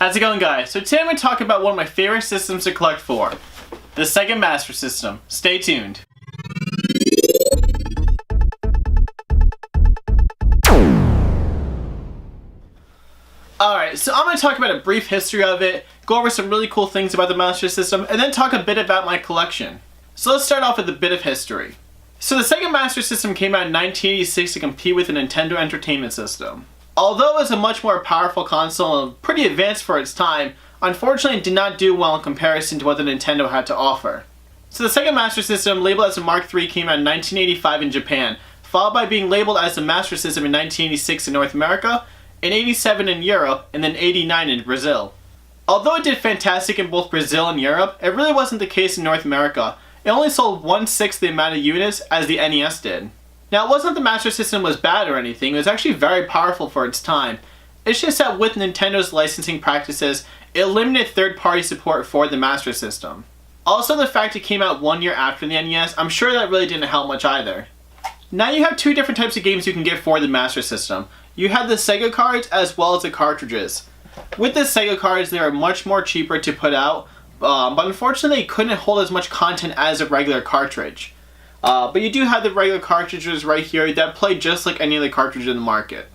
How's it going, guys? So today I'm going to talk about one of my favorite systems to collect for, the Sega Master System. Stay tuned. Alright, so I'm going to talk about a brief history of it, go over some really cool things about the Master System, and then talk a bit about my collection. So let's start off with a bit of history. So the Sega Master System came out in 1986 to compete with the Nintendo Entertainment System. Although it was a much more powerful console and pretty advanced for its time, unfortunately it did not do well in comparison to what the Nintendo had to offer. So the Sega Master System, labeled as a Mark III, came out in 1985 in Japan, followed by being labeled as the Master System in 1986 in North America, in 87 in Europe, and then 89 in Brazil. Although it did fantastic in both Brazil and Europe, it really wasn't the case in North America. It only sold 1/6 the amount of units as the NES did. Now, it wasn't that the Master System was bad or anything, it was actually very powerful for its time. It's just that with Nintendo's licensing practices, it limited third-party support for the Master System. Also, the fact it came out 1 year after the NES, I'm sure that really didn't help much either. Now you have two different types of games you can get for the Master System. You have the Sega Cards as well as the Cartridges. With the Sega Cards, they are much more cheaper to put out, but unfortunately they couldn't hold as much content as a regular cartridge. But you do have the regular cartridges right here that play just like any other cartridge in the market.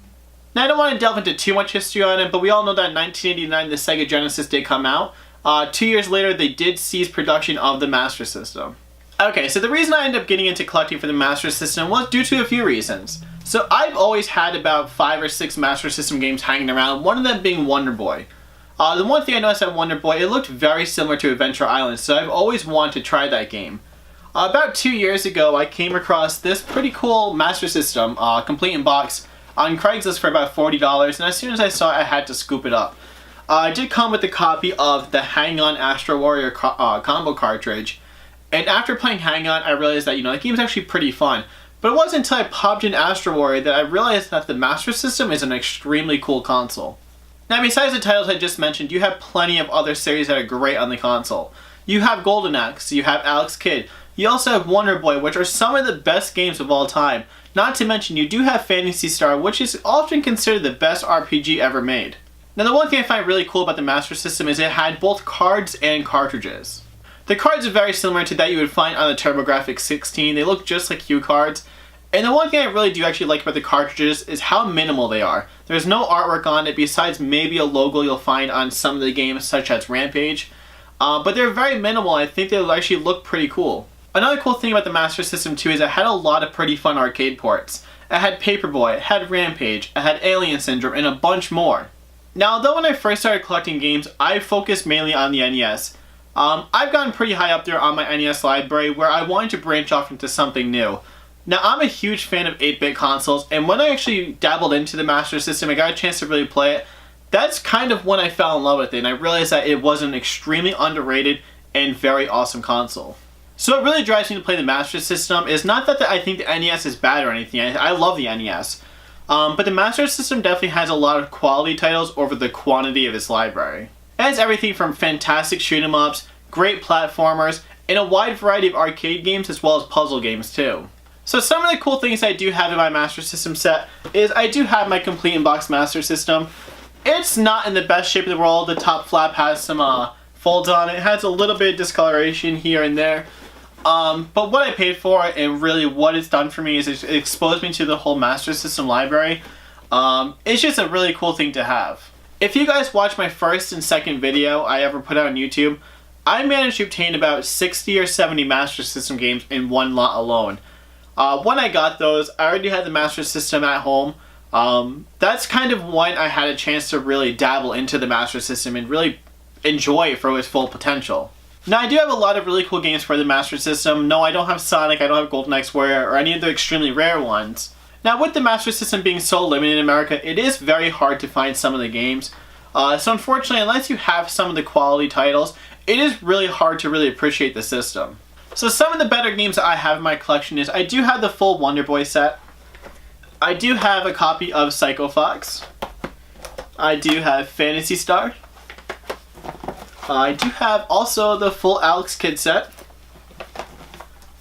Now I don't want to delve into too much history on it, but we all know that in 1989 the Sega Genesis did come out. 2 years later they did cease production of the Master System. Okay, so the reason I ended up getting into collecting for the Master System was due to a few reasons. So I've always had about 5 or 6 Master System games hanging around, one of them being Wonder Boy. The one thing I noticed at Wonder Boy, it looked very similar to Adventure Island, so I've always wanted to try that game. About 2 years ago, I came across this pretty cool Master System, complete in box, on Craigslist for about $40, and as soon as I saw it, I had to scoop it up. It did come with a copy of the Hang On Astro Warrior combo cartridge, and after playing Hang On, I realized that, the game is actually pretty fun. But it wasn't until I popped in Astro Warrior that I realized that the Master System is an extremely cool console. Now, besides the titles I just mentioned, you have plenty of other series that are great on the console. You have Golden Axe, you have Alex Kidd, you also have Wonder Boy, which are some of the best games of all time. Not to mention, you do have Phantasy Star, which is often considered the best RPG ever made. Now, the one thing I find really cool about the Master System is it had both cards and cartridges. The cards are very similar to that you would find on the TurboGrafx-16. They look just like cue cards. And the one thing I really do actually like about the cartridges is how minimal they are. There's no artwork on it besides maybe a logo you'll find on some of the games such as Rampage. But they're very minimal. I think they'll actually look pretty cool. Another cool thing about the Master System too is it had a lot of pretty fun arcade ports. It had Paperboy, it had Rampage, it had Alien Syndrome, and a bunch more. Now, although when I first started collecting games, I focused mainly on the NES. I've gotten pretty high up there on my NES library where I wanted to branch off into something new. Now, I'm a huge fan of 8-bit consoles, and when I actually dabbled into the Master System, I got a chance to really play it. That's kind of when I fell in love with it, and I realized that it was an extremely underrated and very awesome console. So what really drives me to play the Master System is not that I think the NES is bad or anything. I love the NES. But the Master System definitely has a lot of quality titles over the quantity of its library. It has everything from fantastic shoot 'em ups, great platformers, and a wide variety of arcade games as well as puzzle games too. So some of the cool things I do have in my Master System set is I do have my complete in-box Master System. It's not in the best shape in the world. The top flap has some folds on it. It has a little bit of discoloration here and there. But what I paid for it and really what it's done for me is it exposed me to the whole Master System library. It's just a really cool thing to have. If you guys watch my first and second video I ever put out on YouTube, I managed to obtain about 60 or 70 Master System games in one lot alone. When I got those, I already had the Master System at home. That's kind of when I had a chance to really dabble into the Master System and really enjoy it for its full potential. Now, I do have a lot of really cool games for the Master System. No, I don't have Sonic, I don't have Golden Axe Warrior, or any of the extremely rare ones. Now, with the Master System being so limited in America, it is very hard to find some of the games. So unfortunately, unless you have some of the quality titles, it is really hard to really appreciate the system. So some of the better games that I have in my collection is I do have the full Wonder Boy set. I do have a copy of Psycho Fox. I do have Phantasy Star. I do have also the full Alex Kidd set.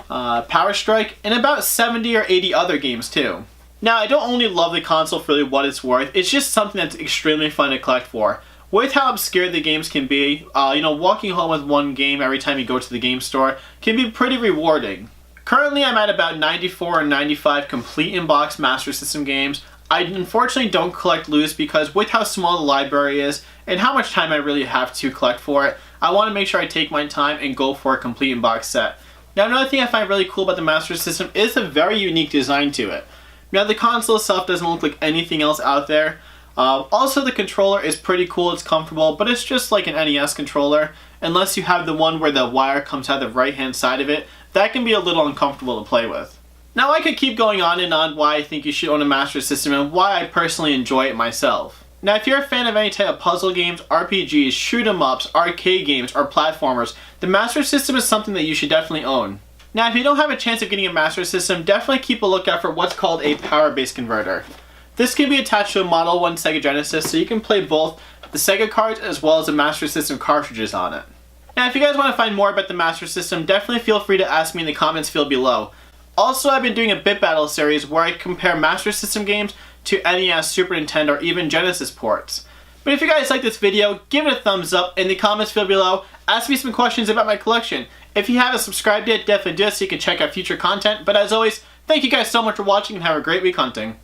Power Strike, and about 70 or 80 other games too. Now, I don't only love the console for what it's worth, it's just something that's extremely fun to collect for. with how obscure the games can be, walking home with one game every time you go to the game store can be pretty rewarding. Currently, I'm at about 94 or 95 complete in-box Master System games. I unfortunately don't collect loose because with how small the library is and how much time I really have to collect for it, I want to make sure I take my time and go for a complete in-box set. Now, another thing I find really cool about the Master System is a very unique design to it. Now, the console itself doesn't look like anything else out there. Also, the controller is pretty cool, it's comfortable, but it's just like an NES controller. Unless you have the one where the wire comes out the right-hand side of it, that can be a little uncomfortable to play with. Now, I could keep going on and on why I think you should own a Master System and why I personally enjoy it myself. Now, if you're a fan of any type of puzzle games, RPGs, shoot-em-ups, arcade games, or platformers, the Master System is something that you should definitely own. Now, if you don't have a chance of getting a Master System, definitely keep a lookout for what's called a power-based converter. This can be attached to a Model 1 Sega Genesis, so you can play both the Sega Cards as well as the Master System cartridges on it. Now, if you guys want to find more about the Master System, definitely feel free to ask me in the comments field below. Also, I've been doing a bit battle series where I compare Master System games to NES, Super Nintendo, or even Genesis ports. But if you guys like this video, give it a thumbs up in the comments field below. Ask me some questions about my collection. If you haven't subscribed yet, definitely do so you can check out future content. But as always, thank you guys so much for watching and have a great week hunting.